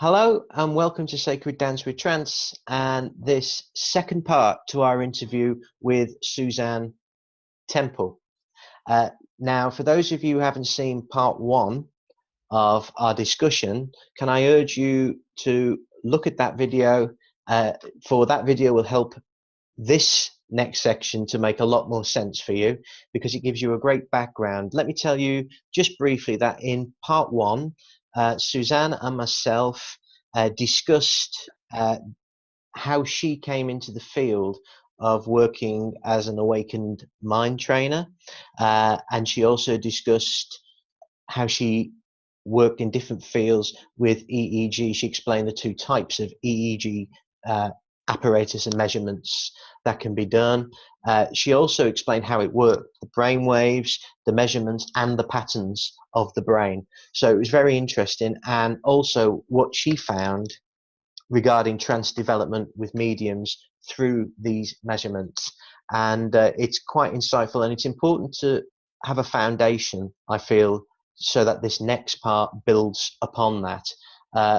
Hello and welcome to Sacred Dance with Trance and this second part to our interview with Suzanne Tempel. Now, for those of you who haven't seen part one of our discussion, can I urge you to look at that video? For that video will help this next section to make a lot more sense for you because it gives you a great background. Let me tell you just briefly that in part one, Suzanne and myself discussed how she came into the field of working as an awakened mind trainer, and she also discussed how she worked in different fields with EEG. She explained the two types of EEG apparatus and measurements that can be done. She also explained how it worked, the brain waves, the measurements, and the patterns of the brain. So it was very interesting, and also what she found regarding trance development with mediums through these measurements. And it's quite insightful, and it's important to have a foundation, I feel, so that this next part builds upon that.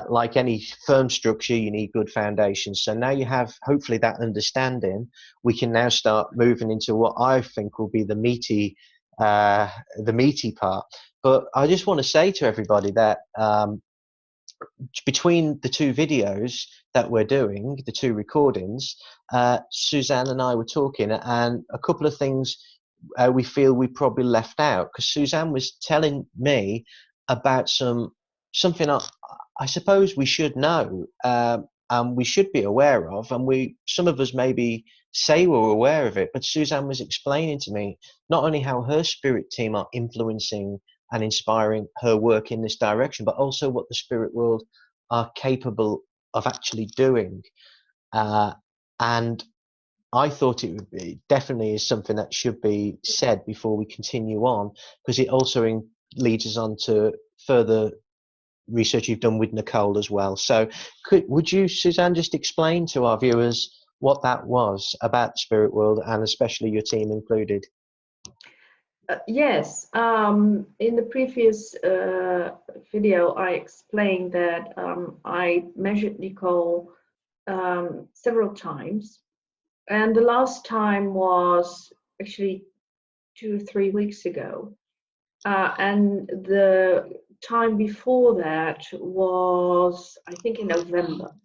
Like any firm structure, you need good foundations. So now you have hopefully that understanding. We can now start moving into what I think will be the meaty part. But I just want to say to everybody that between the two videos that we're doing, the two recordings, Suzanne and I were talking, and a couple of things we feel we probably left out, because Suzanne was telling me about something I suppose we should know, and we should be aware of, and some of us maybe say we're aware of it, but Suzanne was explaining to me not only how her spirit team are influencing and inspiring her work in this direction, but also what the spirit world are capable of actually doing. And I thought it would be definitely is something that should be said before we continue on, because it also leads us on to further research you've done with Nicole as well. So would you, Suzanne, just explain to our viewers what that was about the spirit world, and especially your team included? Yes, in the previous video, I explained that I measured Nicole several times, and the last time was actually 2 or 3 weeks ago, and the time before that was, I think, in November.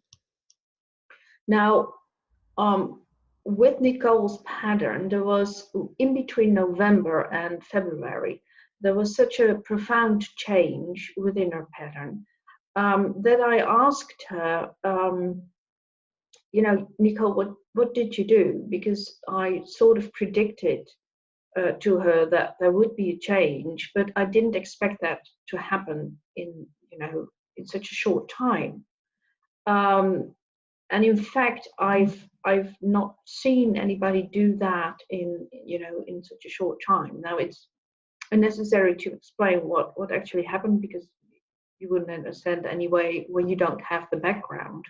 Now, with Nicole's pattern, there was, in between November and February, there was such a profound change within her pattern that I asked her, Nicole, what did you do? Because I sort of predicted to her that there would be a change, but I didn't expect that to happen in such a short time. And in fact, I've not seen anybody do that in such a short time. Now it's unnecessary to explain what actually happened, because you wouldn't understand anyway when you don't have the background.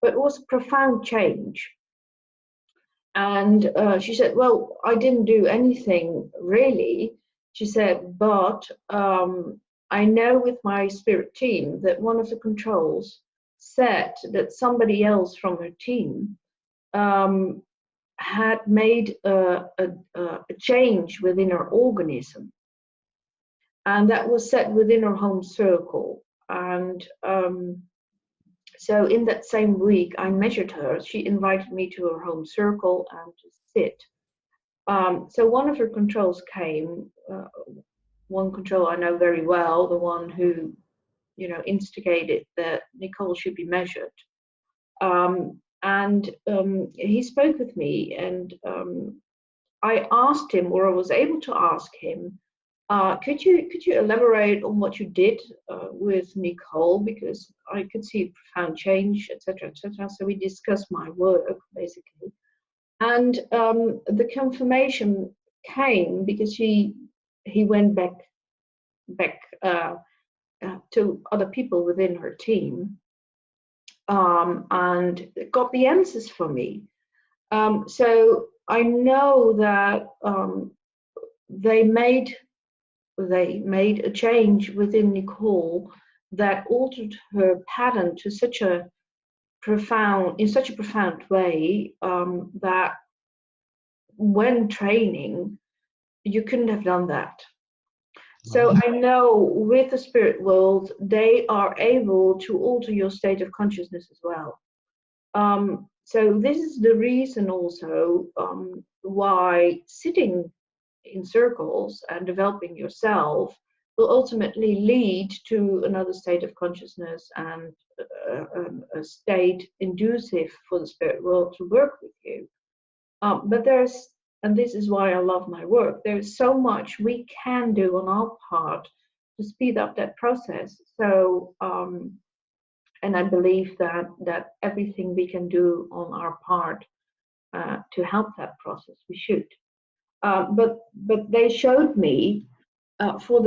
But it was a profound change. And she said, well, I didn't do anything really. She said, but I know with my spirit team that one of the controls said that somebody else from her team had made a change within her organism, and that was set within her home circle. And so in that same week, I measured her. She invited me to her home circle and to sit. So one of her controls came, one control I know very well, the one who instigated that Nicole should be measured. And he spoke with me, and I asked him, or I was able to ask him, could you elaborate on what you did with Nicole, because I could see a profound change, etc., etc. So we discussed my work basically, and the confirmation came because he went back to other people within her team, and got the answers for me. So I know that they made a change within Nicole that altered her pattern to such a profound way, that when training, you couldn't have done that. So I know with the spirit world, they are able to alter your state of consciousness as well. So this is the reason also, why sitting in circles and developing yourself will ultimately lead to another state of consciousness, and a state inducive for the spirit world to work with you. But and this is why I love my work, there's so much we can do on our part to speed up that process. So, and I believe that everything we can do on our part to help that process, we should. But they showed me, for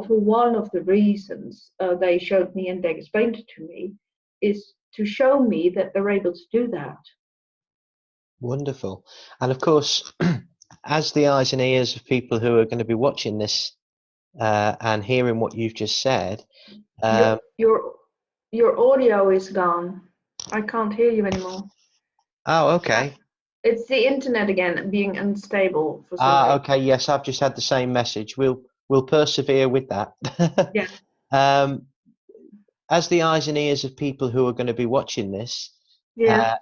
one of the reasons they showed me and they explained it to me, is to show me that they're able to do that. Wonderful. And of course, as the eyes and ears of people who are going to be watching this and hearing what you've just said, your audio is gone. I can't hear you anymore. Oh, okay. It's the internet again being unstable for some reason. Okay. Yes, I've just had the same message. We'll persevere with that. Yeah. As the eyes and ears of people who are going to be watching this, yeah.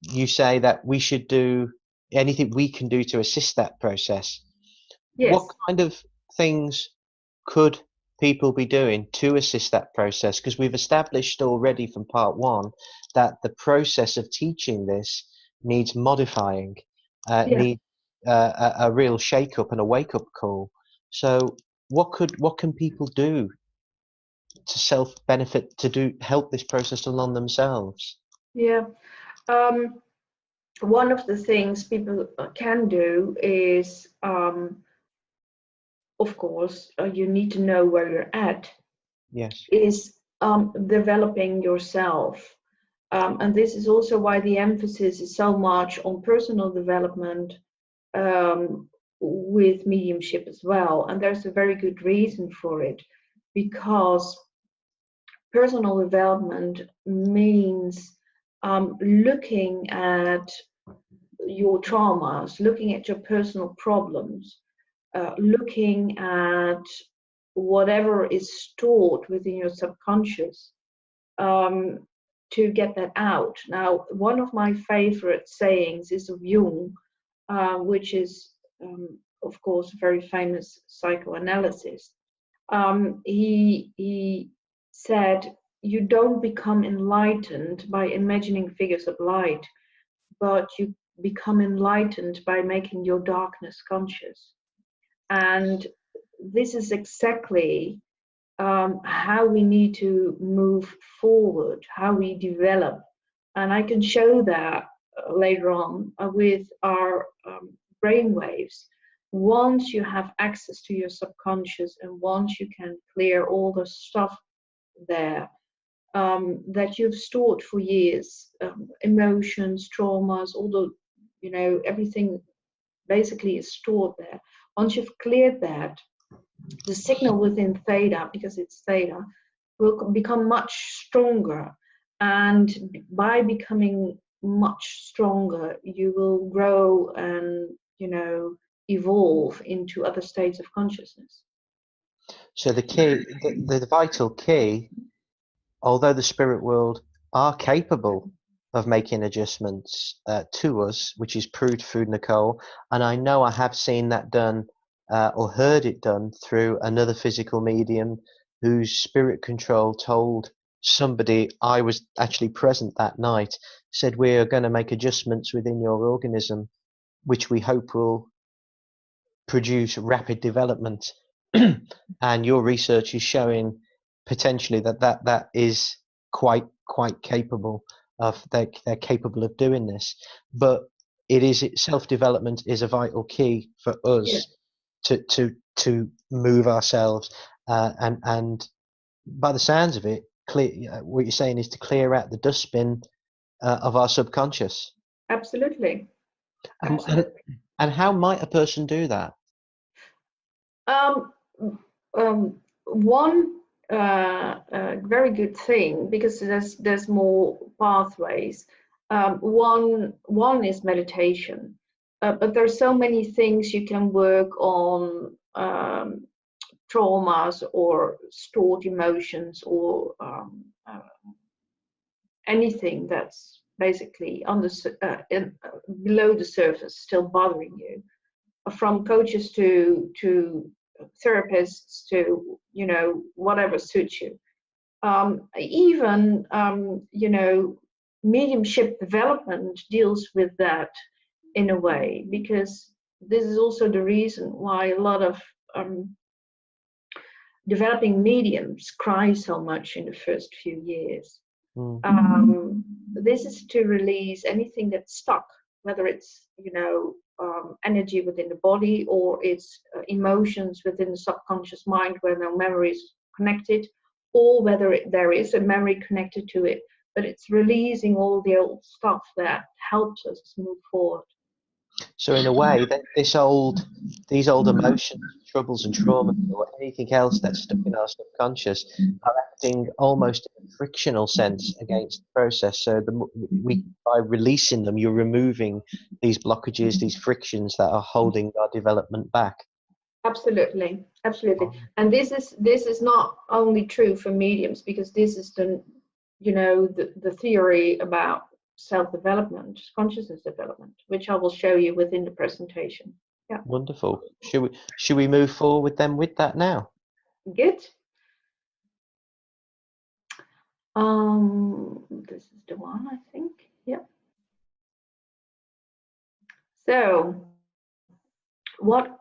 You say that we should do anything we can do to assist that process. Yes. What kind of things could people be doing to assist that process? Because we've established already from part one that the process of teaching this needs modifying, needs a real shake-up and a wake-up call. So what can people do to self-benefit, to help this process along themselves? Yeah. One of the things people can do is, of course, you need to know where you're at. Yes. Is developing yourself. And this is also why the emphasis is so much on personal development, with mediumship as well. And there's a very good reason for it, because personal development means looking at your traumas, looking at your personal problems, looking at whatever is stored within your subconscious, to get that out. Now, one of my favorite sayings is of Jung, which is, of course, a very famous psychoanalyst. He said, you don't become enlightened by imagining figures of light, but you become enlightened by making your darkness conscious. And this is exactly how we need to move forward, how we develop. And I can show that later on with our brain waves. Once you have access to your subconscious, and once you can clear all the stuff there that you've stored for years, emotions, traumas, all the, everything basically is stored there. Once you've cleared that, the signal within theta, because it's theta, will become much stronger. And by becoming much stronger, you will grow and, evolve into other states of consciousness. So the key, the vital key, although the spirit world are capable of making adjustments to us, which is proved through Nicole, and I know I have seen that done or heard it done through another physical medium whose spirit control told somebody, I was actually present that night, said we are going to make adjustments within your organism, which we hope will produce rapid development. And your research is showing potentially that is quite capable of, they're capable of doing this. But self-development is a vital key for us to move ourselves, and by the sounds of it, what you're saying is to clear out the dustbin of our subconscious. Absolutely. And how might a person do that? one very good thing, because there's more pathways. One is meditation, but there's so many things you can work on, traumas or stored emotions, or anything that's basically below the surface, still bothering you, from coaches to therapists to, you know, whatever suits you. Even you know, mediumship development deals with that in a way, because this is also the reason why a lot of developing mediums cry so much in the first few years. This is to release anything that's stuck, whether it's, you know, energy within the body, or it's emotions within the subconscious mind where no memory is connected, or whether there is a memory connected to it, but it's releasing all the old stuff that helps us move forward. So in a way, that these old emotions, troubles and traumas, or anything else that's stuck in our subconscious, are acting almost in a frictional sense against the process. So by releasing them, you're removing these blockages, these frictions that are holding our development back. Absolutely, absolutely. And this is not only true for mediums, because this is the, you know, the theory about self-development, consciousness development, which I will show you within the presentation. Yeah. Wonderful. Should we move forward then with that now? Good. This is the one, I think. Yeah. So what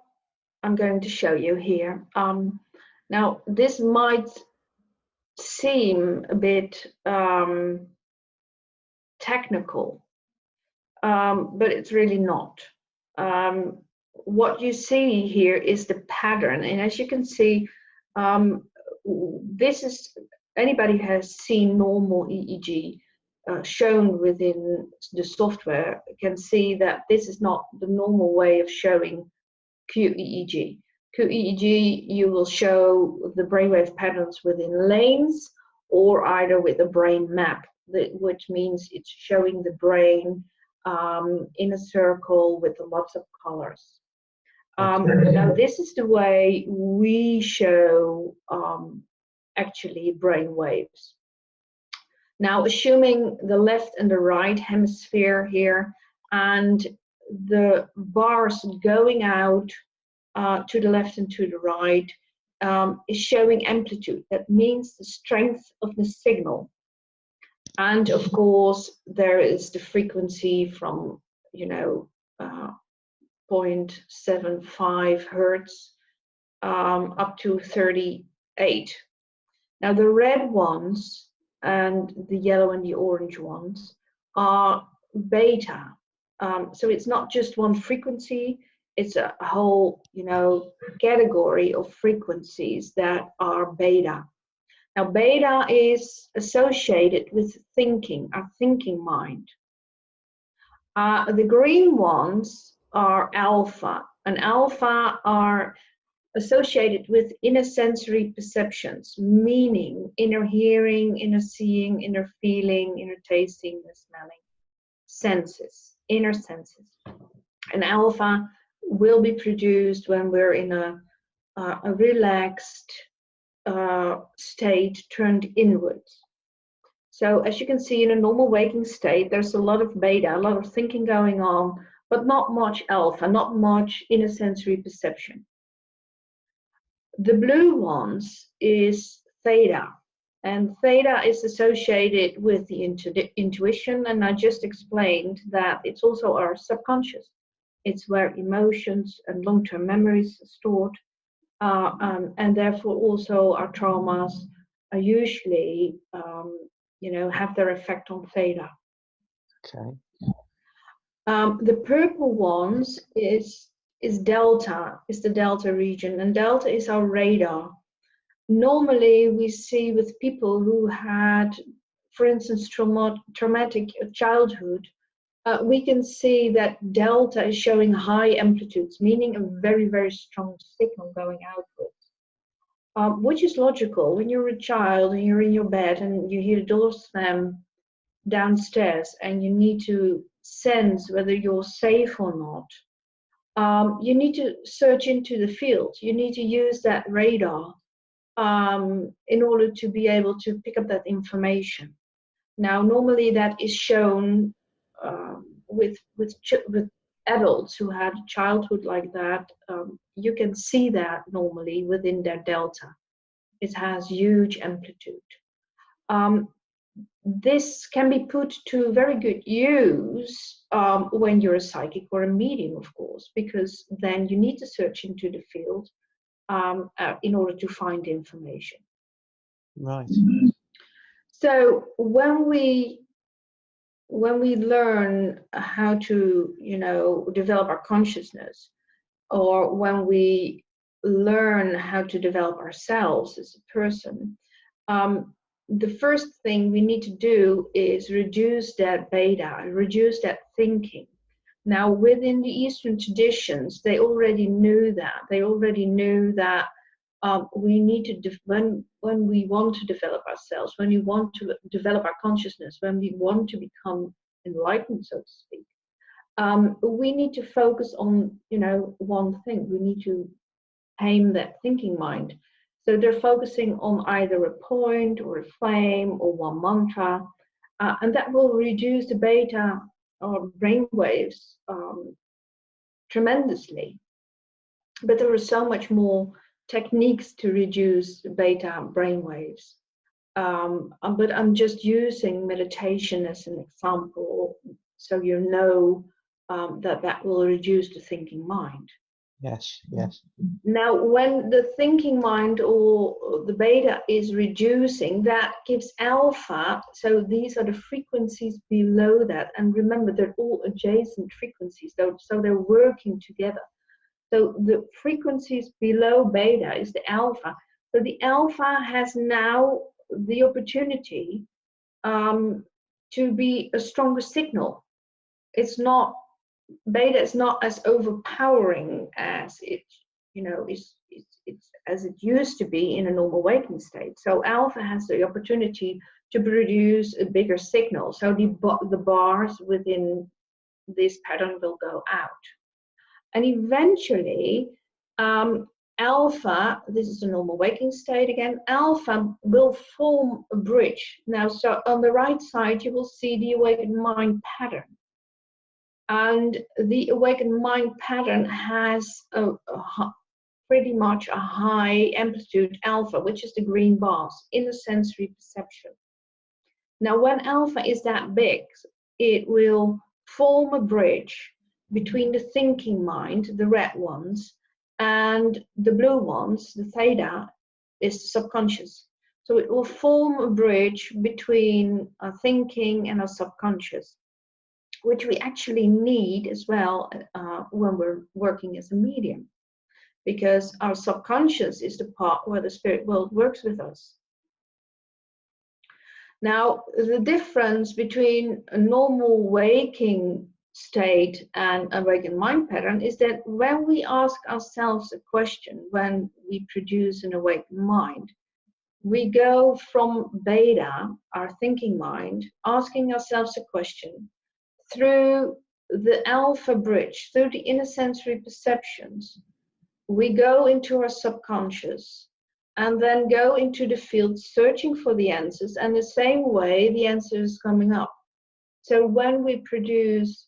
I'm going to show you here. Now this might seem a bit technical, but it's really not. What you see here is the pattern, and as you can see, this is, anybody has seen normal EEG shown within the software can see that this is not the normal way of showing QEEG. QEEG, you will show the brainwave patterns within lanes, or either with a brain map, which means it's showing the brain in a circle with lots of colors. Now this is the way we show actually brain waves. Now assuming the left and the right hemisphere here, and the bars going out to the left and to the right is showing amplitude. That means the strength of the signal. And of course, there is the frequency from, you know, 0.75 hertz up to 38. Now the red ones and the yellow and the orange ones are beta. So it's not just one frequency, it's a whole, you know, category of frequencies that are beta. Now beta is associated with thinking, our thinking mind. The green ones are alpha, and alpha are associated with inner sensory perceptions, meaning inner hearing, inner seeing, inner feeling, inner tasting, inner smelling, senses, inner senses. And alpha will be produced when we're in a relaxed state turned inwards. So as you can see, in a normal waking state, there's a lot of beta, a lot of thinking going on, but not much alpha, not much inner sensory perception. The blue ones is theta, and theta is associated with the intuition, and I just explained that it's also our subconscious. It's where emotions and long-term memories are stored, and therefore also our traumas are usually, you know, have their effect on theta. Okay. The purple ones is delta, is the delta region, and delta is our radar. Normally we see with people who had, for instance, traumatic childhood, we can see that delta is showing high amplitudes, meaning a very, very strong signal going outwards. which is logical. When you're a child and you're in your bed and you hear the door slam downstairs and you need to sense whether you're safe or not, you need to search into the field. You need to use that radar in order to be able to pick up that information. Now, normally that is shown with adults who had a childhood like that. You can see that normally within their delta. It has huge amplitude. This can be put to very good use when you're a psychic or a medium, of course, because then you need to search into the field in order to find information. Right. So when we learn how to, develop our consciousness, or when we learn how to develop ourselves as a person, the first thing we need to do is reduce that beta, reduce that thinking. Now, within the Eastern traditions, they already knew that. They already knew that we need to, when we want to develop ourselves, when we want to develop our consciousness, when we want to become enlightened, so to speak, we need to focus on, one thing. We need to tame that thinking mind. So they're focusing on either a point or a flame or one mantra, and that will reduce the beta or brain waves tremendously. But there are so much more techniques to reduce beta brain waves. But I'm just using meditation as an example, so you know that will reduce the thinking mind. Yes, yes. Now, when the thinking mind or the beta is reducing, that gives alpha. So these are the frequencies below that. And remember, they're all adjacent frequencies, so they're working together. So the frequencies below beta is the alpha. So the alpha has now the opportunity to be a stronger signal. It's not, beta is not as overpowering as it, it's as it used to be in a normal waking state. So alpha has the opportunity to produce a bigger signal. So the bars within this pattern will go out. And eventually, alpha, this is a normal waking state again, alpha will form a bridge. Now, so on the right side, you will see the awakened mind pattern. And the awakened mind pattern has pretty much a high amplitude alpha, which is the green bars in the sensory perception. Now, when alpha is that big, it will form a bridge between the thinking mind, the red ones, and the blue ones, the theta, is the subconscious. So it will form a bridge between our thinking and our subconscious, which we actually need as well when we're working as a medium, because our subconscious is the part where the spirit world works with us. Now, the difference between a normal waking state and awakened mind pattern is that when we ask ourselves a question, when we produce an awakened mind, we go from beta, our thinking mind, asking ourselves a question, through the alpha bridge, through the inner sensory perceptions. We go into our subconscious and then go into the field searching for the answers, and the same way the answer is coming up. So when we produce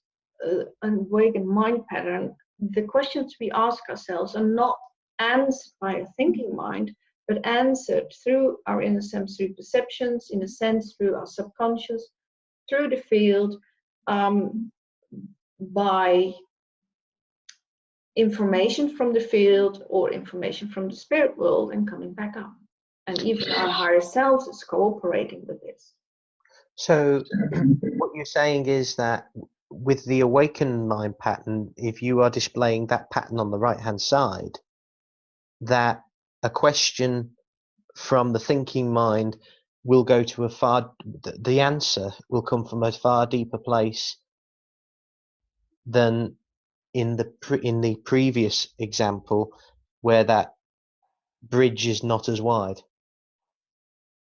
an awakened mind pattern, the questions we ask ourselves are not answered by a thinking mind, but answered through our inner sensory perceptions, in a sense through our subconscious, through the field, by information from the field or information from the spirit world and coming back up. And even our higher selves is cooperating with this. So what you're saying is that with the awakened mind pattern, if you are displaying that pattern on the right hand side, that a question from the thinking mind will go to the answer will come from a far deeper place than in the previous example, where that bridge is not as wide.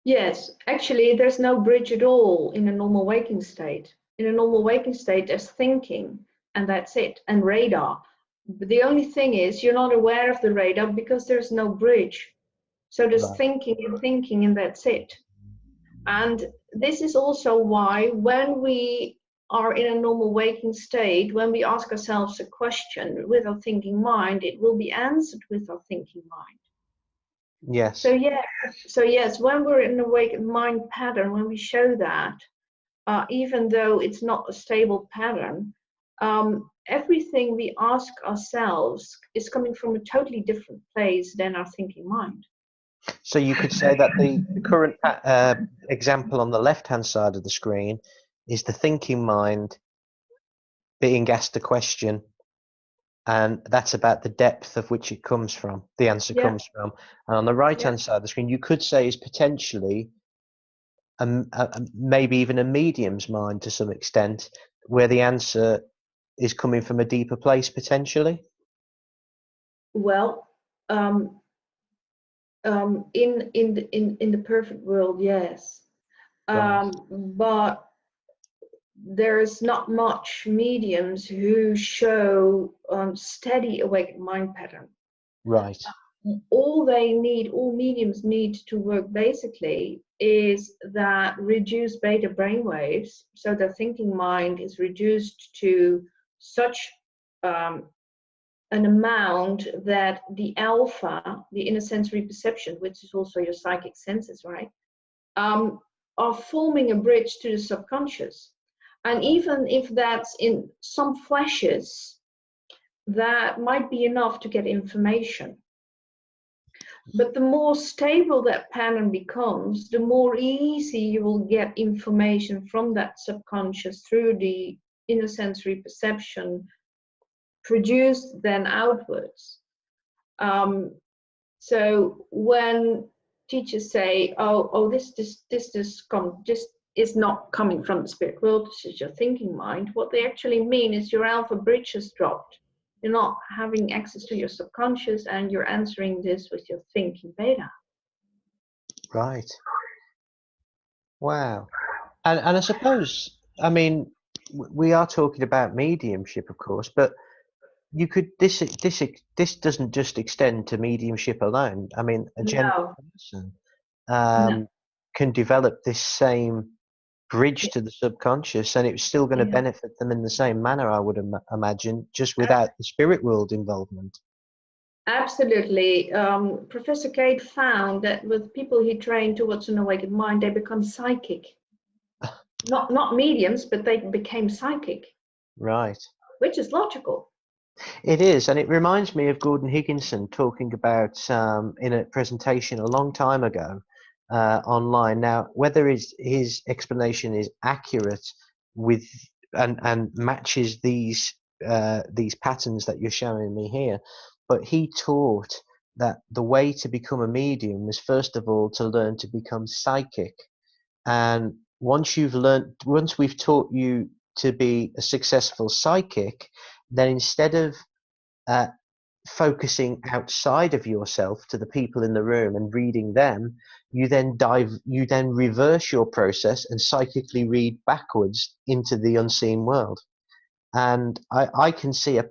Yes, actually, there's no bridge at all in a normal waking state. In a normal waking state, there's thinking, and that's it, and radar. But the only thing is, you're not aware of the radar because there's no bridge. So there's Right. thinking, and that's it. And this is also why, when we are in a normal waking state, when we ask ourselves a question with our thinking mind, it will be answered with our thinking mind. Yes. So yes, when we're in a awakened mind pattern, when we show that, even though it's not a stable pattern, everything we ask ourselves is coming from a totally different place than our thinking mind. So you could say that the current example on the left-hand side of the screen is the thinking mind being asked a question, and that's about the depth of which it comes from, the answer Yeah. comes from. And on the right-hand side of the screen, you could say is potentially maybe even a medium's mind to some extent, where the answer is coming from a deeper place potentially. Well, in the perfect world, yes, Right. but there's not much mediums who show steady awakened mind pattern. Right. All mediums need to work basically is that reduced beta brainwaves, so the thinking mind is reduced to such an amount that the alpha, the inner sensory perception, which is also your psychic senses, right, are forming a bridge to the subconscious. And even if that's in some flashes, that might be enough to get information. But the more stable that pattern becomes, the more easy you will get information from that subconscious through the inner sensory perception produced then outwards. So when teachers say, this is not coming from the spirit world, this is your thinking mind, what they actually mean is your alpha bridge has dropped. You're not having access to your subconscious, and you're answering this with your thinking beta. Right. Wow. And I suppose, I mean, we are talking about mediumship, of course, but you could this doesn't just extend to mediumship alone. I mean, a general No, person no. can develop this same bridge to the subconscious, and it's still going to Yeah. benefit them in the same manner, I would imagine, just without the spirit world involvement. Absolutely. Professor Cade found that with people he trained towards an awakened mind, they become psychic. Not mediums, but they became psychic, Right. which is logical. It is, and it reminds me of Gordon Higginson talking about in a presentation a long time ago online. Now, whether his explanation is accurate with and matches these patterns that you're showing me here, but he taught that the way to become a medium is first of all to learn to become psychic. And once we've taught you to be a successful psychic, then instead of uh, focusing outside of yourself to the people in the room and reading them, you then reverse your process and psychically read backwards into the unseen world. And I can see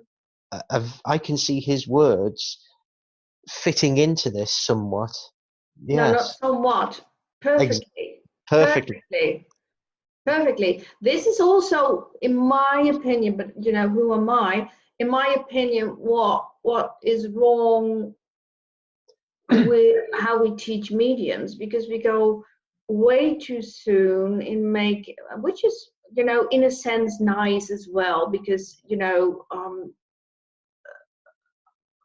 I can see his words fitting into this somewhat. No, not Yes, somewhat. ex- Perfectly. perfectly. Perfectly. Perfectly. This is also, in my opinion, but who am I? In my opinion, what is wrong with how we teach mediums, because we go way too soon in which is in a sense nice as well, because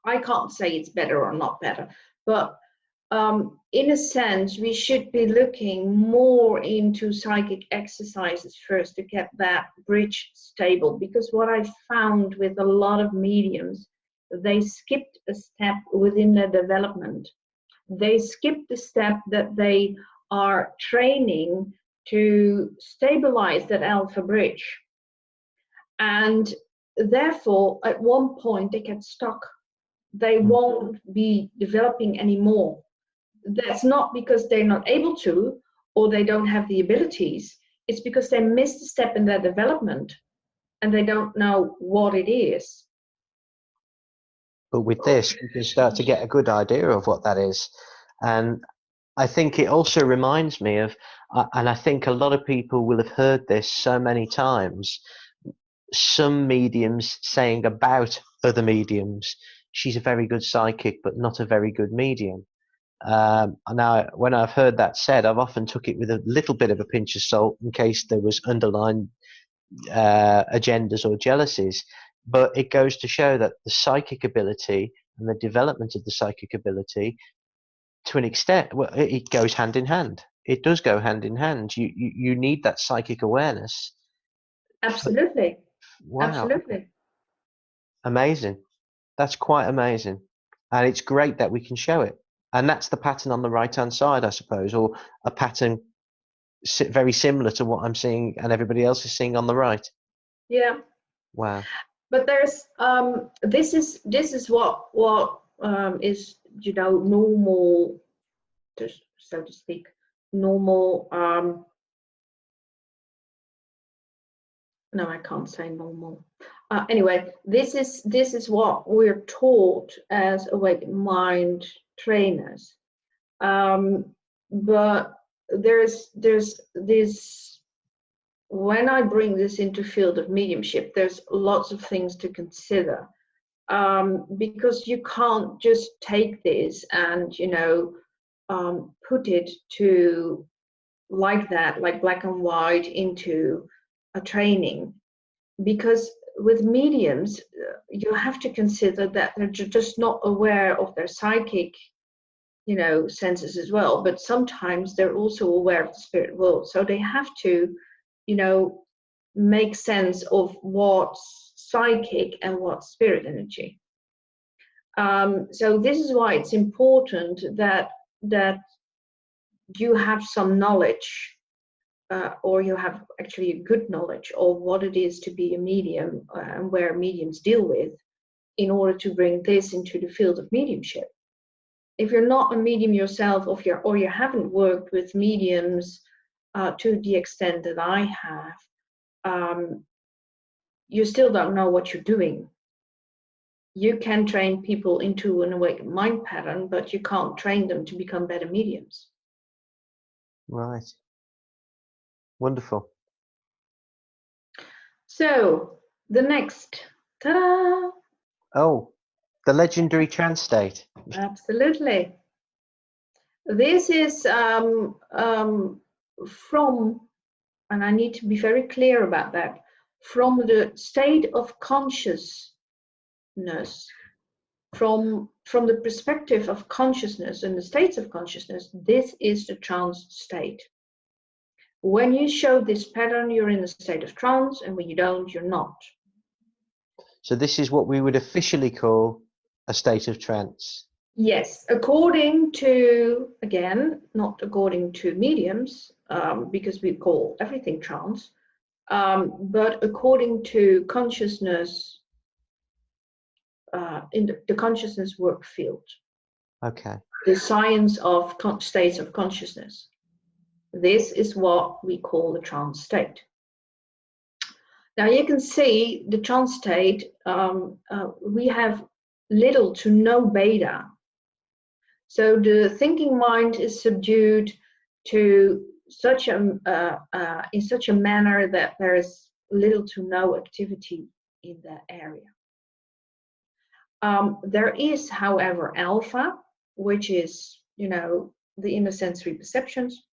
I can't say it's better or not better, but in a sense we should be looking more into psychic exercises first to get that bridge stable, because what I found with a lot of mediums, they skipped a step within their development. They skip the step that they are training to stabilize that alpha bridge. And therefore, at one point, they get stuck. they won't be developing anymore. That's not because they're not able to or they don't have the abilities. It's because they missed a step in their development and they don't know what it is. But with this, you can start to get a good idea of what that is. And I think it also reminds me of, and I think a lot of people will have heard this so many times, some mediums saying about other mediums, she's a very good psychic, but not a very good medium. Now, when I've heard that said, I've often took it with a little bit of a pinch of salt in case there was underlying agendas or jealousies. But it goes to show that the psychic ability and the development of the psychic ability, to an extent, well, it goes hand in hand. It does go hand in hand. You need that psychic awareness. Absolutely. Wow. Absolutely. Amazing. That's quite amazing. And it's great that we can show it. And that's the pattern on the right-hand side, I suppose, or a pattern very similar to what I'm seeing and everybody else is seeing on the right. Yeah. Wow. But there's this is what is, you know, normal, so to speak, normal. No, I can't say normal. Anyway, this is what we're taught as awakened mind trainers. But there's this, when I bring this into field of mediumship, there's lots of things to consider, because you can't just take this and, you know, put it to like that, like black and white, into a training. Because with mediums, you have to consider that they're just not aware of their psychic, you know, senses as well, but sometimes they're also aware of the spirit world. So they have to, you know, make sense of what's psychic and what's spirit energy. So this is why it's important that you have some knowledge, or you have actually a good knowledge of what it is to be a medium, and where mediums deal with, in order to bring this into the field of mediumship. If you're not a medium yourself, or you haven't worked with mediums to the extent that I have, you still don't know what you're doing. You can train people into an awakened mind pattern, but you can't train them to become better mediums. Right. Wonderful. So the next, ta-da! Oh, the legendary trance state. Absolutely. This is from, and I need to be very clear about that, from the state of consciousness, from the perspective of consciousness and the states of consciousness, this is the trance state. When you show this pattern, you're in a state of trance, and when you don't, you're not. So this is what we would officially call a state of trance. Yes, according to, again, not according to mediums, because we call everything trance, but according to consciousness, in the consciousness work field. Okay. The science of states of consciousness. This is what we call the trance state. Now you can see the trance state, we have little to no beta. So the thinking mind is subdued to such a in such a manner that there is little to no activity in that area. There is, however, alpha, which is, you know, the inner sensory perceptions.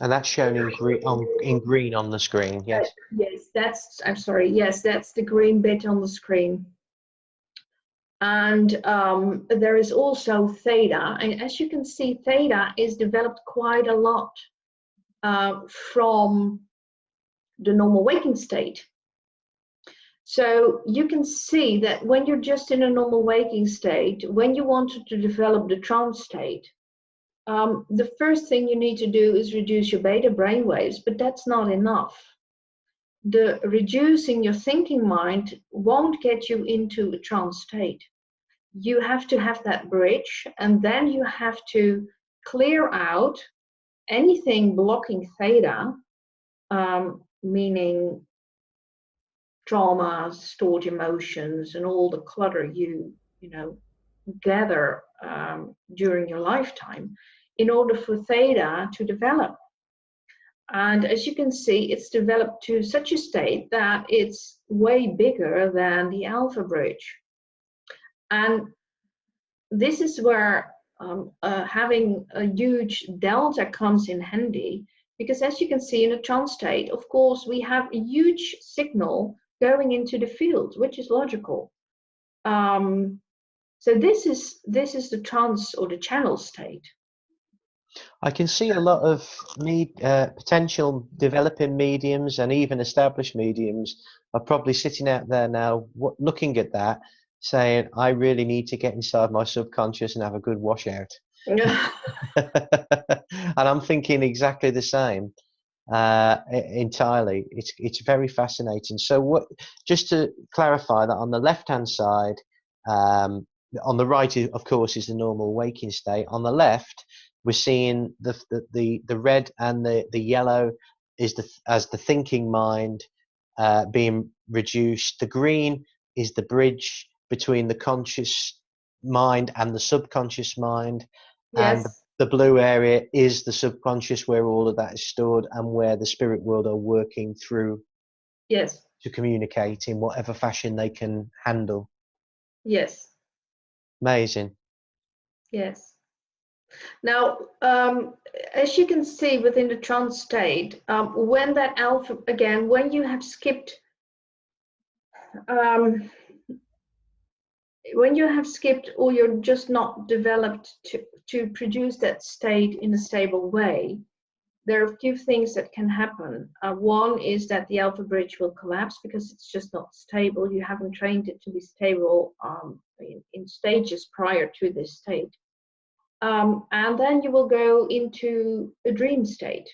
And that's shown in green on the screen. Yes. Yes, that's, I'm sorry. Yes, that's the green bit on the screen. And there is also theta, and as you can see, theta is developed quite a lot from the normal waking state. So you can see that when you're just in a normal waking state, when you wanted to develop the trance state, the first thing you need to do is reduce your beta brainwaves, but that's not enough. The reducing your thinking mind won't get you into a trance state. you have to have that bridge, and then you have to clear out anything blocking theta, meaning traumas, stored emotions, and all the clutter you know gather during your lifetime, in order for theta to develop. And as you can see, it's developed to such a state that it's way bigger than the alpha bridge. And this is where having a huge delta comes in handy, because as you can see in a trance state, of course, we have a huge signal going into the field, which is logical. So this is the trance or the channel state. I can see a lot of potential developing mediums and even established mediums are probably sitting out there now looking at that, saying, I really need to get inside my subconscious and have a good washout. And I'm thinking exactly the same. Entirely. It's very fascinating. So just to clarify that on the left-hand side, on the right, of course, is the normal waking state. On the left, we're seeing the red and the yellow is as the thinking mind being reduced. The green is the bridge between the conscious mind and the subconscious mind. Yes. And the blue area is the subconscious, where all of that is stored and where the spirit world are working through. Yes. To communicate in whatever fashion they can handle. Yes. Amazing. Yes. Now, as you can see within the trance state, when that alpha, again, when you have skipped, or you're just not developed to produce that state in a stable way, there are a few things that can happen. One is that the alpha bridge will collapse because it's just not stable. You haven't trained it to be stable in stages prior to this state. And then you will go into a dream state,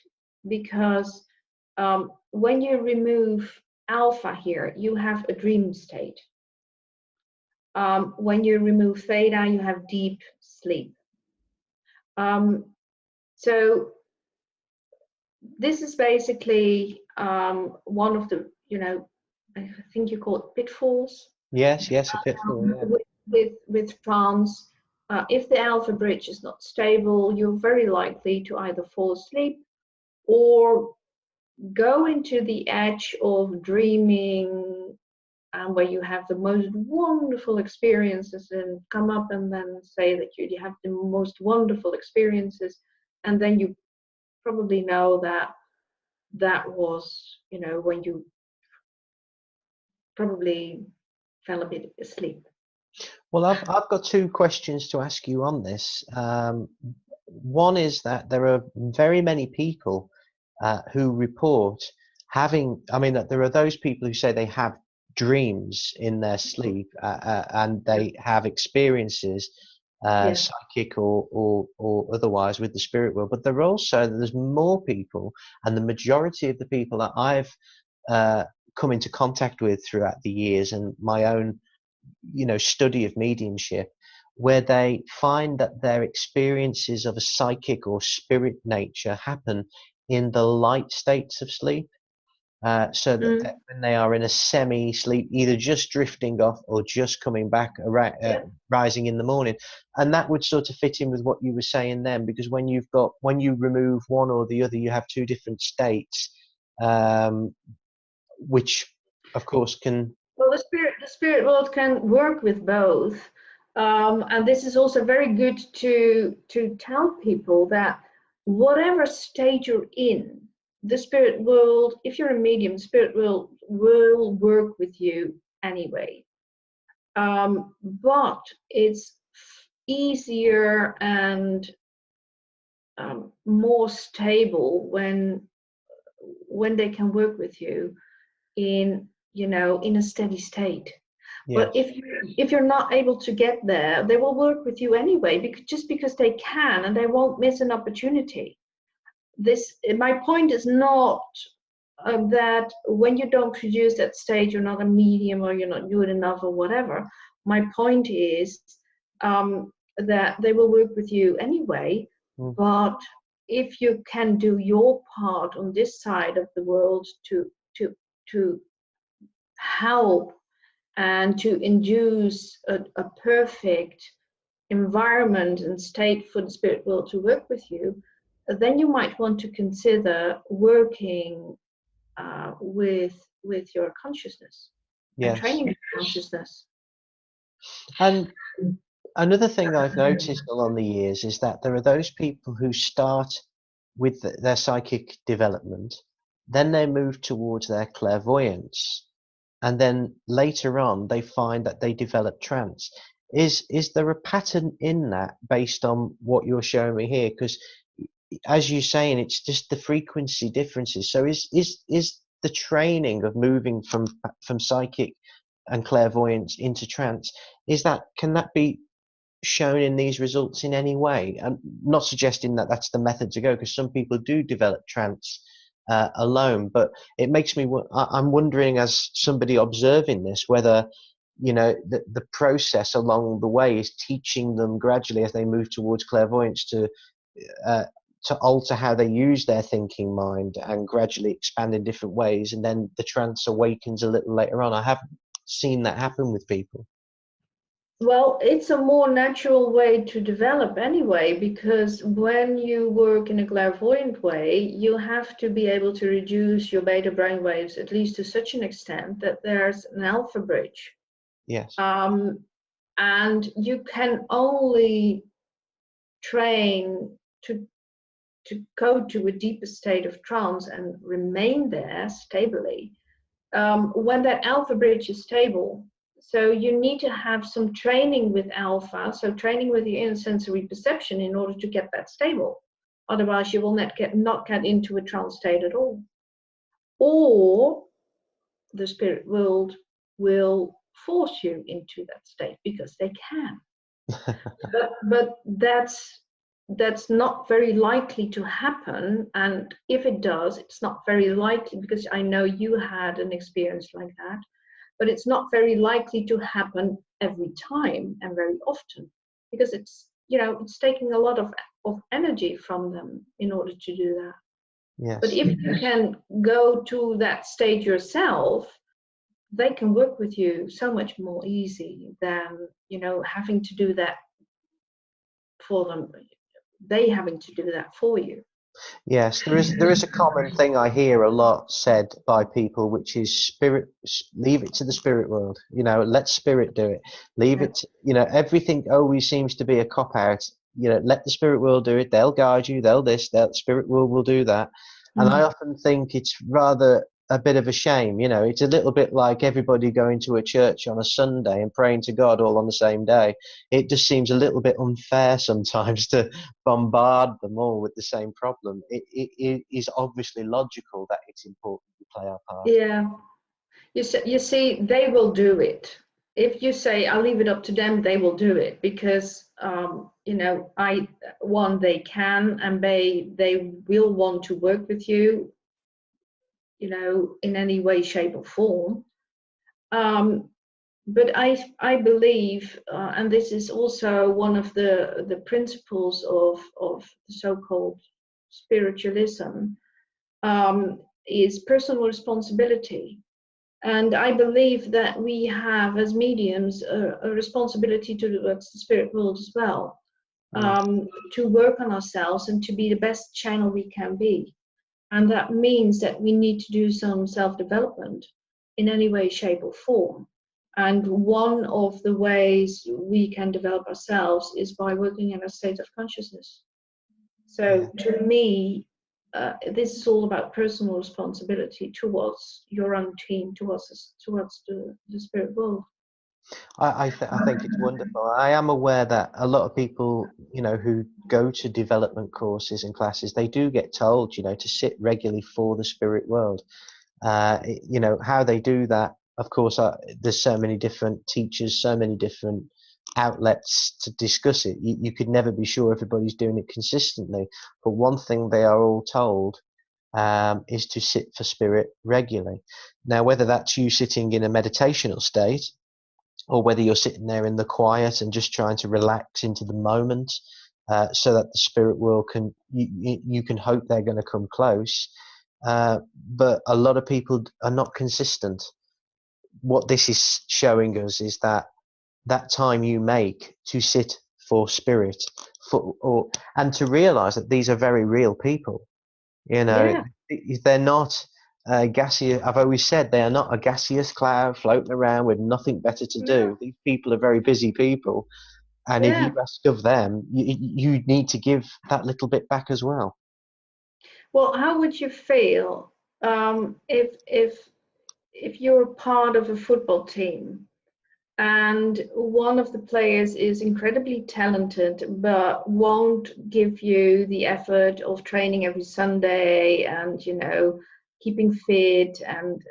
because when you remove alpha here, you have a dream state. When you remove theta, you have deep sleep. So this is basically one of the, I think you call it pitfalls. Yes, a pitfall. Yeah. With trance, if the alpha bridge is not stable, you're very likely to either fall asleep or go into the edge of dreaming, where you have the most wonderful experiences and come up and then say that you have the most wonderful experiences, and then you probably know that was, when you probably fell a bit asleep. Well, I've got two questions to ask you on this. One is that there are very many people who report having, there are those people who say they have dreams in their sleep and they have experiences, Yes. psychic or otherwise, with the spirit world. But there's more people, and the majority of the people that I've come into contact with throughout the years and my own study of mediumship, where they find that their experiences of a psychic or spirit nature happen in the light states of sleep, so that when they are in a semi-sleep, either just drifting off or just coming back around, rising in the morning. And that would sort of fit in with what you were saying then, because when you remove one or the other, you have two different states, which of course can. Well, the spirit world can work with both, and this is also very good to tell people that whatever state you're in, the spirit world, if you're a medium, spirit world will work with you anyway. But it's easier and more stable when they can work with you in a steady state. Yes. But if you're not able to get there, they will work with you anyway, because they can, and they won't miss an opportunity. My point is not that when you don't produce that state, you're not a medium or you're not good enough or whatever. My point is that they will work with you anyway. But if you can do your part on this side of the world to help and to induce a perfect environment and state for the spirit world to work with you, then you might want to consider working with your consciousness and training your consciousness. And another thing I've noticed along the years is that there are those people who start with their psychic development, then they move towards their clairvoyance, and then later on they find that they develop trance. Is there a pattern in that based on what you're showing me here? Because as you're saying, it's just the frequency differences. So is the training of moving from psychic and clairvoyance into trance, can that be shown in these results in any way? I'm not suggesting that that's the method to go, because some people do develop trance alone, but it makes me I'm wondering, as somebody observing this, whether the process along the way is teaching them gradually as they move towards clairvoyance to alter how they use their thinking mind and gradually expand in different ways, and then the trance awakens a little later on. I haven't seen that happen with people. Well, it's a more natural way to develop anyway, because when you work in a clairvoyant way, you have to be able to reduce your beta brainwaves at least to such an extent that there's an alpha bridge. Yes. And you can only train to go to a deeper state of trance and remain there stably when that alpha bridge is stable. So you need to have some training with alpha, so training with your inner sensory perception in order to get that stable. Otherwise, you will not get into a trance state at all. Or the spirit world will force you into that state because they can. but that's not very likely to happen, and if it does, it's not very likely, because I know you had an experience like that, but it's not very likely to happen every time and very often, because it's taking a lot of energy from them in order to do that. Yes. But if you can go to that stage yourself, they can work with you so much more easy than having to do that for them. They having to do that for you. Yes, there is a common thing I hear a lot said by people, which is leave it to the spirit world. Let spirit do it. Leave it. Everything always seems to be a cop out. Let the spirit world do it. They'll guide you. The spirit world will do that. And I often think it's rather a bit of a shame. It's a little bit like everybody going to a church on a Sunday and praying to God all on the same day. It just seems a little bit unfair sometimes to bombard them all with the same problem. It is obviously logical that it's important to play our part. Yeah, you see, they will do it. If you say I'll leave it up to them, they will do it, because they can, and they will want to work with you, in any way, shape, or form. But I believe, and this is also one of the principles of the so-called spiritualism, is personal responsibility. And I believe that we have, as mediums, a responsibility towards the spirit world as well, to work on ourselves and to be the best channel we can be. And that means that we need to do some self-development in any way, shape, or form. And one of the ways we can develop ourselves is by working in a state of consciousness. So to me, this is all about personal responsibility towards your own team, towards the spirit world. I think it's wonderful. I am aware that a lot of people, who go to development courses and classes, they do get told, to sit regularly for the spirit world. How they do that, of course, there's so many different teachers, so many different outlets to discuss it. You could never be sure everybody's doing it consistently. But one thing they are all told is to sit for spirit regularly. Now, whether that's you sitting in a meditational state, or whether you're sitting there in the quiet and just trying to relax into the moment, so that the spirit world you can hope they're going to come close. But a lot of people are not consistent. What this is showing us is that time you make to sit for spirit, and to realize that these are very real people. You know, Yeah, they're not gaseous. I've always said they are not a gaseous cloud floating around with nothing better to yeah, do. These people are very busy people, and if you yeah. ask of them, you need to give that little bit back as well. Well, how would you feel if you're part of a football team and one of the players is incredibly talented but won't give you the effort of training every Sunday and keeping fit, and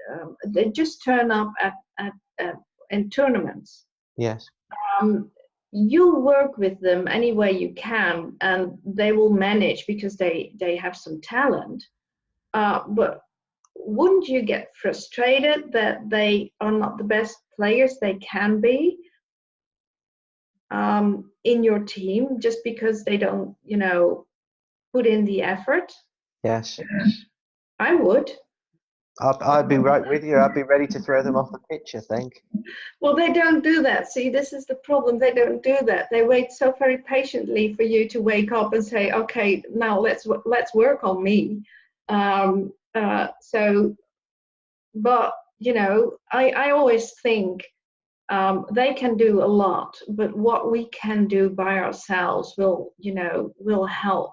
they just turn up at in tournaments. Yes, um, you work with them any way you can and they will manage because they have some talent, but wouldn't you get frustrated that they are not the best players they can be in your team just because they don't, put in the effort? yes. I would. I'd be right with you. I'd be ready to throw them off the pitch, I think. Well, they don't do that. See, this is the problem. They don't do that. They wait so very patiently for you to wake up and say, "Okay, now let's work on me." So, but I always think they can do a lot, but what we can do by ourselves will help.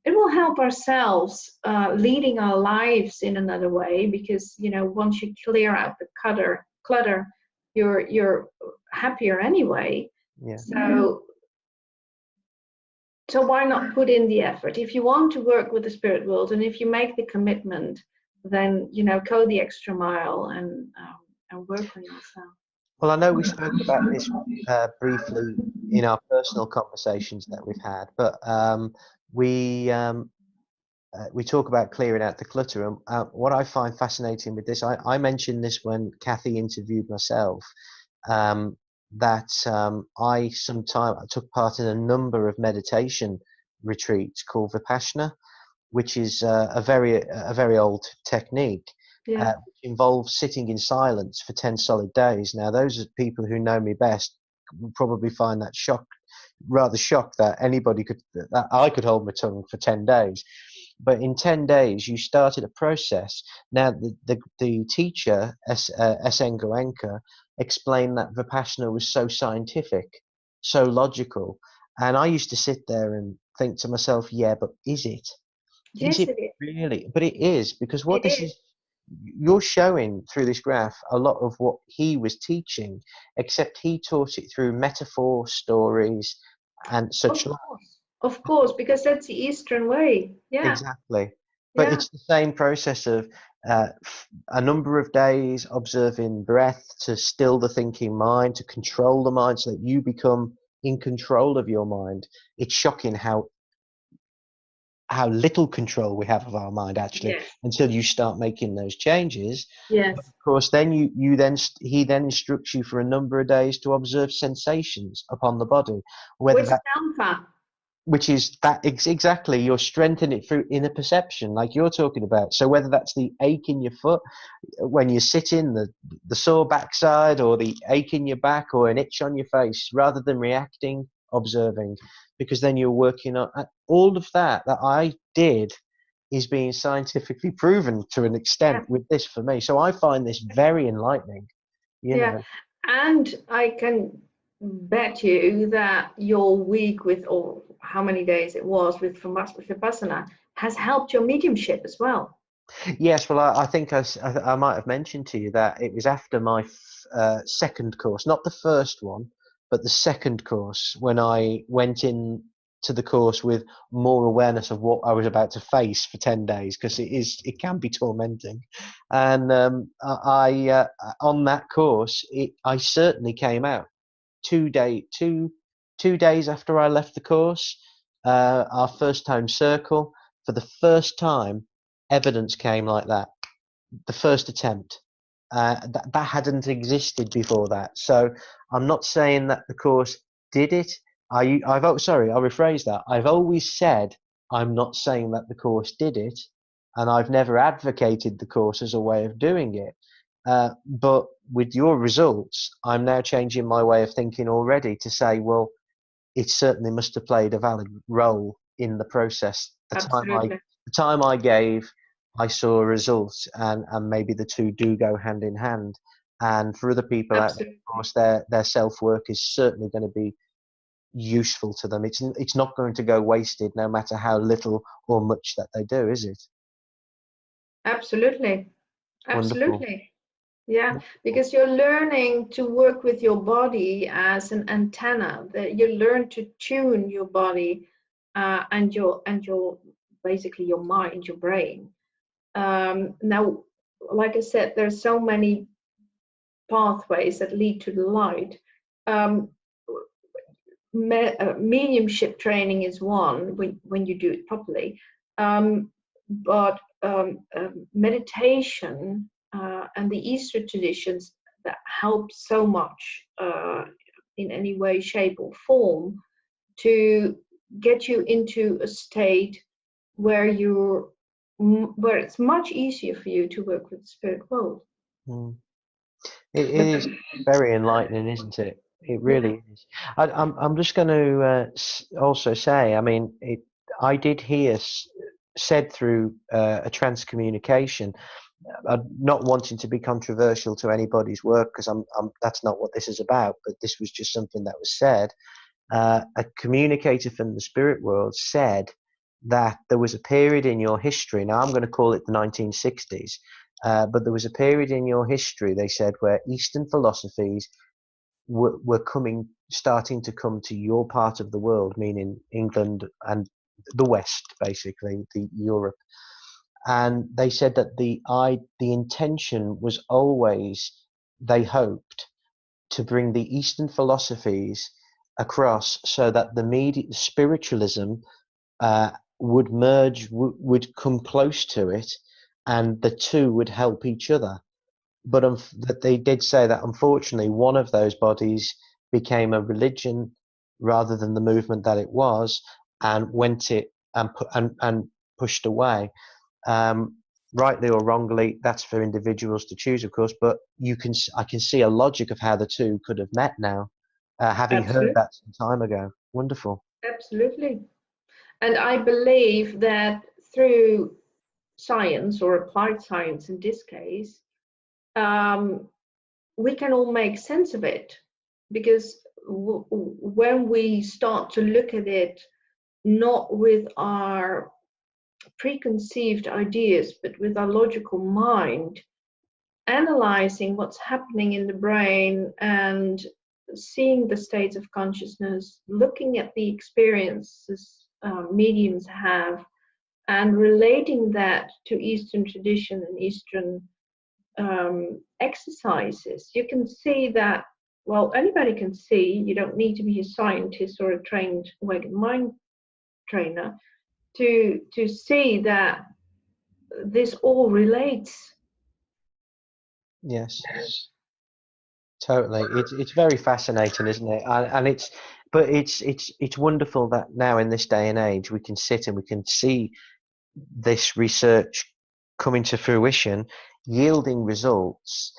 It will help ourselves leading our lives in another way, because once you clear out the clutter, you're happier anyway. Yeah. So why not put in the effort if you want to work with the spirit world, and if you make the commitment, then go the extra mile and work on yourself. Well, I know we spoke about this briefly in our personal conversations that we've had, but we we talk about clearing out the clutter. And what I find fascinating with this, I mentioned this when Kathy interviewed myself, um, that I took part in a number of meditation retreats called Vipassana, which is a very old technique, Yeah. which involves sitting in silence for 10 solid days. Now, those are people who know me best will probably find that rather shocked that that I could hold my tongue for 10 days. But in 10 days, you started a process. Now, the teacher, S.N. Goenka, explained that Vipassana was so scientific, so logical. And I used to sit there and think to myself, yeah, but is it? Is Yes, it it is. really? But it is, because what It this is. is, you're showing through this graph a lot of what he was teaching, except he taught it through metaphor, stories, and Of such like. course. Of course, because that's the Eastern way. Yeah. Exactly. But Yeah. it's the same process of a number of days observing breath to still the thinking mind, to control the mind so that you become in control of your mind. It's shocking how little control we have of our mind actually Yes. until you start making those changes. But Yes. of course, then he then instructs you for a number of days to observe sensations upon the body, whether Which that Tampa? which is exactly, you're strengthening it through inner perception like you're talking about. So whether that's the ache in your foot when you sit in, the sore backside, or the ache in your back, or an itch on your face, rather than reacting, observing, because then you're working on all of that I did is being scientifically proven to an extent Yeah. with this for me. So I find this very enlightening, you Yeah. know. And I can bet you that your week with, or how many days it was with Vipassana, has helped your mediumship as well. Yes, well, I think I might have mentioned to you that it was after my second course, not the first one, but the second course, when I went in to the course with more awareness of what I was about to face for 10 days, because it can be tormenting. And on that course, I certainly came out 2 days after I left the course, our first home circle, for the first time, evidence came like that. The first attempt. that hadn't existed before that. So I'm not saying that the course did it. Sorry, I'll rephrase that. I've always said I'm not saying that the course did it, and I've never advocated the course as a way of doing it. But with your results, I'm now changing my way of thinking already to say, well, it certainly must have played a valid role in the process. Absolutely. The time I gave, I saw a result, and maybe the two do go hand in hand. And for other people out there, Absolutely. of course, their self work is certainly going to be useful to them. It's not going to go wasted, no matter how little or much that they do, is it? Absolutely. Wonderful. Absolutely. Yeah, Wonderful. because you're learning to work with your body as an antenna. That you learn to tune your body and your basically your mind, your brain. Now, like I said, there's so many pathways that lead to the light. Um, Mediumship training is one when you do it properly, but meditation and the Eastern traditions that help so much in any way, shape, or form to get you into a state where where it's much easier for you to work with the spirit world. Mm. It But is very enlightening, isn't it? It yeah, really is. I'm just going to also say, I mean, I did hear said through a trance communication, not wanting to be controversial to anybody's work, because that's not what this is about. But this was just something that was said. A communicator from the spirit world said that there was a period in your history. Now I'm going to call it the 1960s. But there was a period in your history, they said, where Eastern philosophies were starting to come to your part of the world, meaning England and the West, basically, the Europe. And they said that the intention was always, they hoped, to bring the Eastern philosophies across so that the spiritualism uh, would merge, would come close to it, and the two would help each other. But that they did say that unfortunately one of those bodies became a religion rather than the movement that it was, and went it and pushed away. Um, Rightly or wrongly, that's for individuals to choose, of course. But I can see a logic of how the two could have met now, having heard absolutely, that some time ago. Wonderful. absolutely. And I believe that through science or applied science in this case, um, we can all make sense of it because when we start to look at it not with our preconceived ideas but with our logical mind, analyzing what's happening in the brain and seeing the states of consciousness, looking at the experiences mediums have, and relating that to Eastern tradition and Eastern exercises, you can see that, well, anybody can see, you don't need to be a scientist or a trained awake mind trainer to see that this all relates. Yes. Totally, it's very fascinating, isn't it? And it's wonderful that now in this day and age we can sit and we can see this research coming to fruition, yielding results,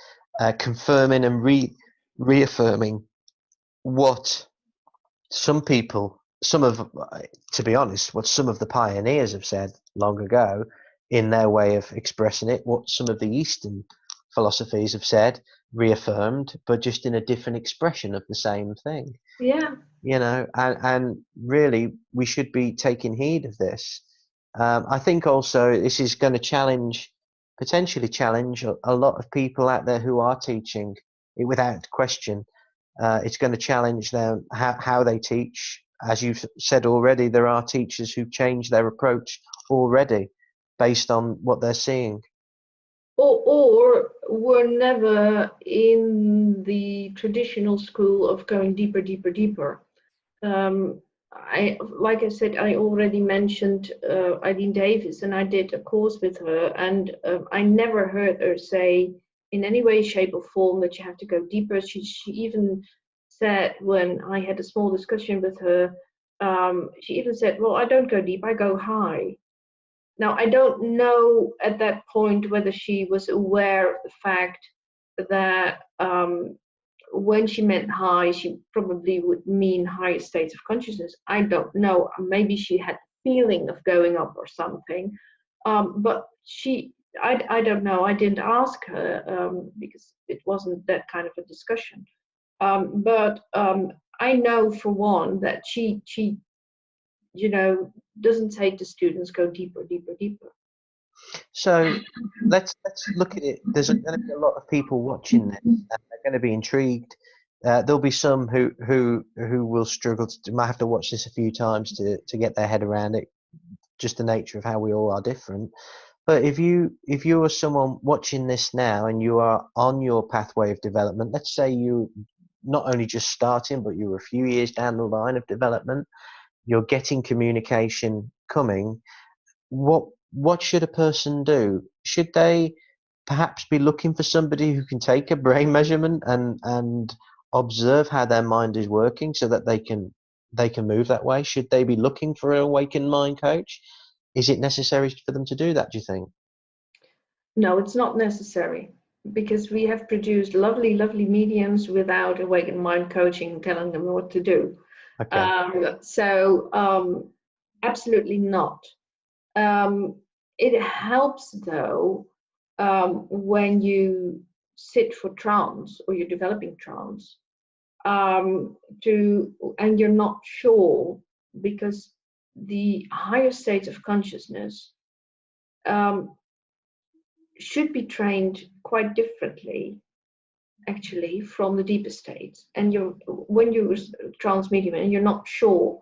confirming and reaffirming what some people, to be honest, what some of the pioneers have said long ago in their way of expressing it, what some of the Eastern philosophies have said, reaffirmed, but just in a different expression of the same thing. Yeah. And really, we should be taking heed of this. I think also this is going to potentially challenge a lot of people out there who are teaching it without question. It's going to challenge them how they teach. As you've said already, there are teachers who've changed their approach already based on what they're seeing. Or were never in the traditional school of going deeper, deeper, deeper. Like I said, I already mentioned Eileen Davis, and I did a course with her, and I never heard her say in any way, shape, or form that you have to go deeper. She even said, when I had a small discussion with her, she even said, "Well, I don't go deep, I go high." Now, I don't know at that point whether she was aware of the fact that when she meant high, she probably would mean higher states of consciousness. I don't know. Maybe she had the feeling of going up or something. But I don't know. I didn't ask her because it wasn't that kind of a discussion. But I know for one that she doesn't say to students, go deeper, deeper, deeper. So let's look at it. There's going to be a lot of people watching this, and they're going to be intrigued. There'll be some who will struggle to might have to watch this a few times to get their head around it. Just the nature of how we all are different. But if you are someone watching this now and you are on your pathway of development, let's say you not only just starting, but you're a few years down the line of development, you're getting communication coming. What should a person do? Should they perhaps be looking for somebody who can take a brain measurement and observe how their mind is working so that they can move that way? Should they be looking for an awakened mind coach? Is it necessary for them to do that, do you think? No, it's not necessary, because we have produced lovely, lovely mediums without awakened mind coaching telling them what to do. Okay. Absolutely not. It helps though when you sit for trance or you're developing trance and you're not sure, because the higher states of consciousness should be trained quite differently actually from the deeper states. And when you're a trance medium and you're not sure,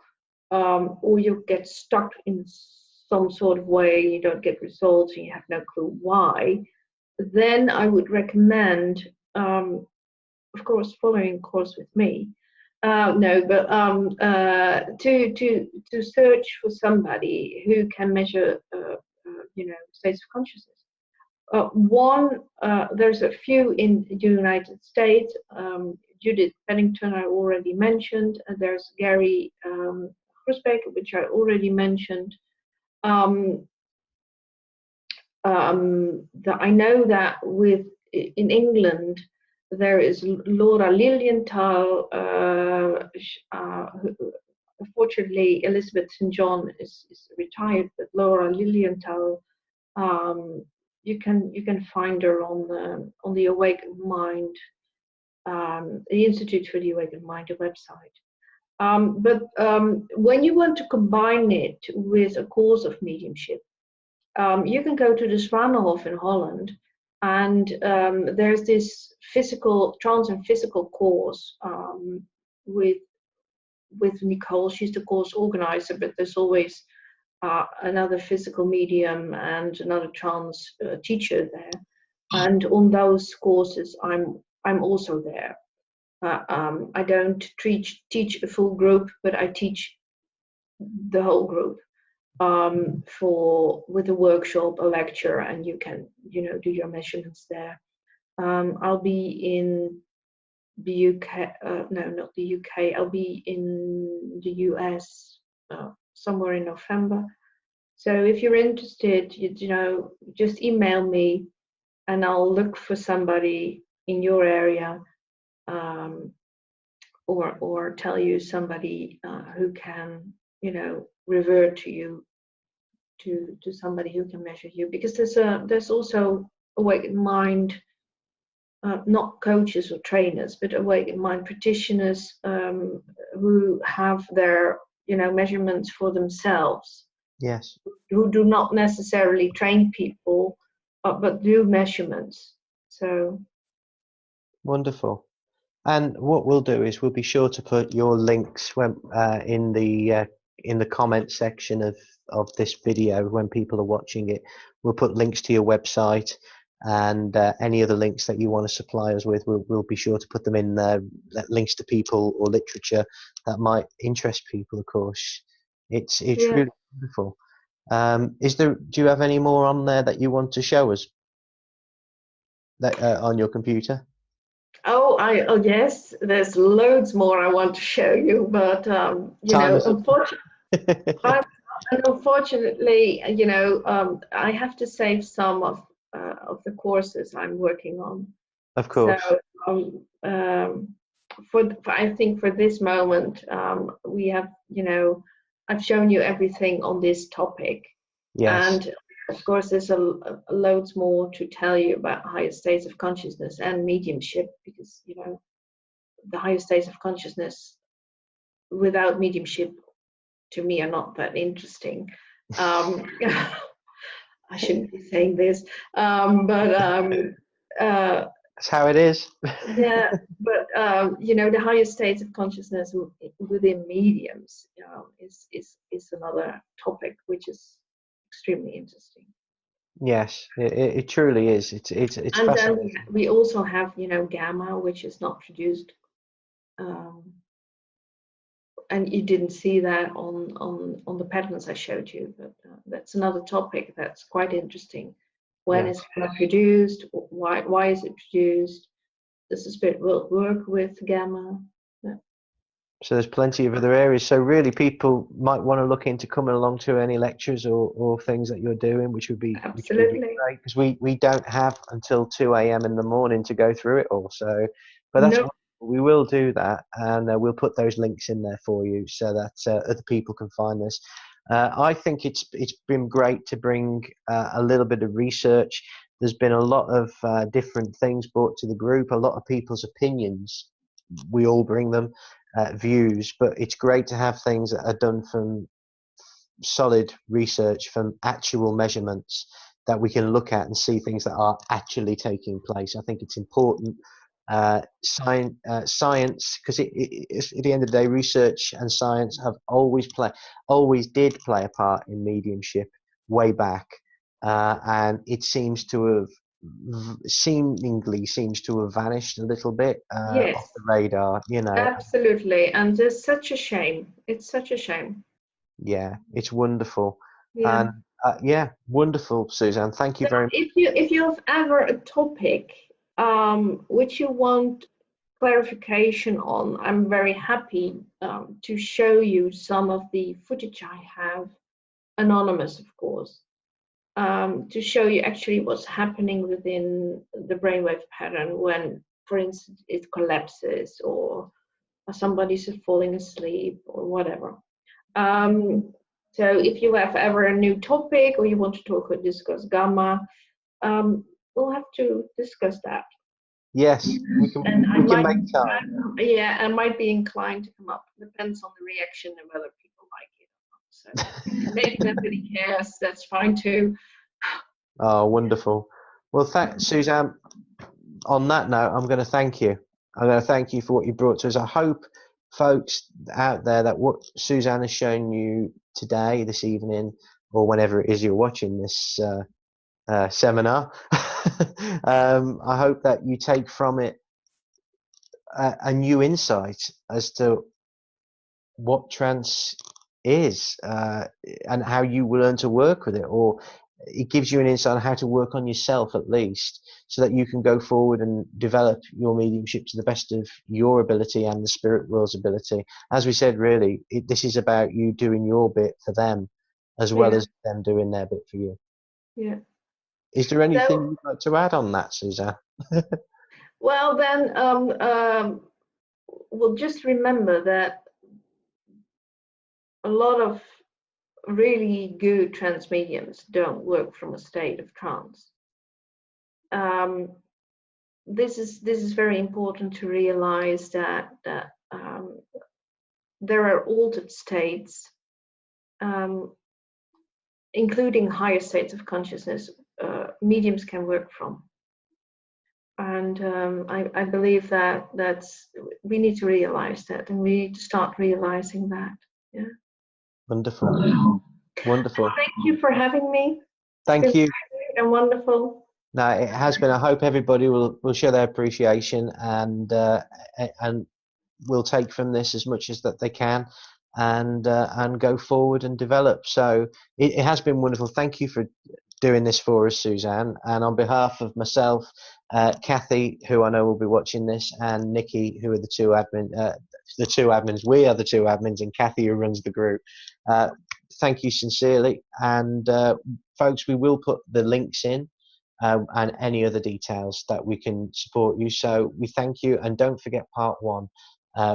or you get stuck in some sort of way, you don't get results and you have no clue why, then I would recommend, of course, following course with me. No, but to search for somebody who can measure, states of consciousness. There's a few in the United States. Judith Pennington, I already mentioned. There's Gary Grusbeck, which I already mentioned. I know that in England there is Laura Lilienthal. Unfortunately, Elizabeth St. John is retired, but Laura Lilienthal, you can find her on the Awakened Mind, the Institute for the Awakened Mind, the website. But when you want to combine it with a course of mediumship, you can go to the Zwanenhof in Holland, and there's this trance and physical course with Nicole. She's the course organizer, but there's always another physical medium and another trance teacher there. And on those courses, I'm also there. I don't teach a full group, but I teach the whole group with a workshop, a lecture, and you can do your measurements there. I'll be in the UK. No, not the UK. I'll be in the US somewhere in November. So if you're interested, just email me, and I'll look for somebody in your area, or tell you somebody who can, revert to you to somebody who can measure you, because there's also awakened mind, not coaches or trainers, but awakened mind practitioners who have their measurements for themselves. Yes. Who do not necessarily train people, but do measurements. So Wonderful. And what we'll do is we'll be sure to put your links in the comment section of this video when people are watching it. We'll put links to your website and any other links that you want to supply us with. We'll be sure to put them in there. Links to people or literature that might interest people. Of course, it's really wonderful. Do you have any more on there that you want to show us? that on your computer? Oh, yes, there's loads more I want to show you, but you Time know, is up. unfortunately, you know, I have to save some of the courses I'm working on. Of So course. I think for this moment, we have, you know, I've shown you everything on this topic, Yes. and of course, there's loads more to tell you about higher states of consciousness and mediumship, because you know, the higher states of consciousness without mediumship to me are not that interesting. I shouldn't be saying this, but That's how it is. yeah, but you know, the higher states of consciousness within mediums, you know, is another topic which is extremely interesting. Yes, it truly is. It's And then fascinating. we also have, you know, gamma, which is not produced, um, and you didn't see that on the patterns I showed you, but that's another topic that's quite interesting. When Yeah. is gamma produced? Why is it produced? Does the spirit world work with gamma? Yeah. So there's plenty of other areas. So really, people might want to look into coming along to any lectures or things that you're doing, which would be Absolutely. great, because we don't have until 2 a.m. in the morning to go through it all. So, but that's No, wonderful. We will do that, and we'll put those links in there for you so that other people can find this. I think it's been great to bring a little bit of research. There's been a lot of different things brought to the group, a lot of people's opinions. We all bring them, views, but it's great to have things that are done from solid research, from actual measurements that we can look at and see things that are actually taking place. I think it's important. Science, because at the end of the day, research and science have always did play a part in mediumship way back, and it seems to have seemingly seems to have vanished a little bit off yes, the radar. You know, absolutely. And it's such a shame. It's such a shame. yeah, it's wonderful, Yeah. and yeah, wonderful, Suzanne. Thank you So very much. if you have ever a topic which you want clarification on, I'm very happy to show you some of the footage I have, anonymous, of course, to show you actually what's happening within the brainwave pattern when, for instance, it collapses, or somebody's falling asleep, or whatever. So if you have ever a new topic, or you want to talk or discuss gamma, we'll have to discuss that. Yes, And I we can might, make time. yeah, I might be inclined to come up. Depends on the reaction and whether people like it or not. So maybe nobody cares. That's fine too. Oh, wonderful. Well, Suzanne. On that note, I'm going to thank you. I'm going to thank you for what you brought to us. I hope, folks out there, that what Suzanne has shown you today, this evening, or whenever it is you're watching this seminar, I hope that you take from it a new insight as to what trance is, and how you will learn to work with it, or it gives you an insight on how to work on yourself, at least, so that you can go forward and develop your mediumship to the best of your ability and the spirit world's ability. As we said, really, this is about you doing your bit for them as well Yeah, as them doing their bit for you. yeah. Is there anything So, you'd like to add on that, Suzanne? well, then we'll just remember that a lot of really good trance mediums don't work from a state of trance. This is very important to realize that there are altered states, including higher states of consciousness, mediums can work from. And I believe that we need to realize that, and we need to start realizing that. Yeah. Wonderful. Wonderful. Thank you for having me. It's been Thank you. great and wonderful. No, it has been. I hope everybody will show their appreciation, and will take from this as much as that they can, and go forward and develop. So it has been wonderful. Thank you for doing this for us, Suzanne. And on behalf of myself, Kathy, who I know will be watching this, and Nikki, who are the two admins. We are the two admins, and Kathy, who runs the group. Thank you sincerely. And folks, we will put the links in and any other details that we can support you. So we thank you, and don't forget part 1,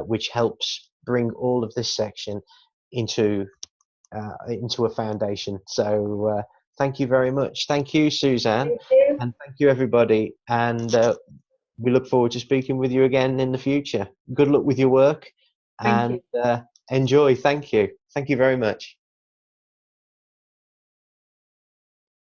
which helps bring all of this section into a foundation. So thank you very much. Thank you, Suzanne, Thank you. and thank you, everybody. And we look forward to speaking with you again in the future. Good luck with your work, Thank you. and enjoy. Thank you. Thank you very much.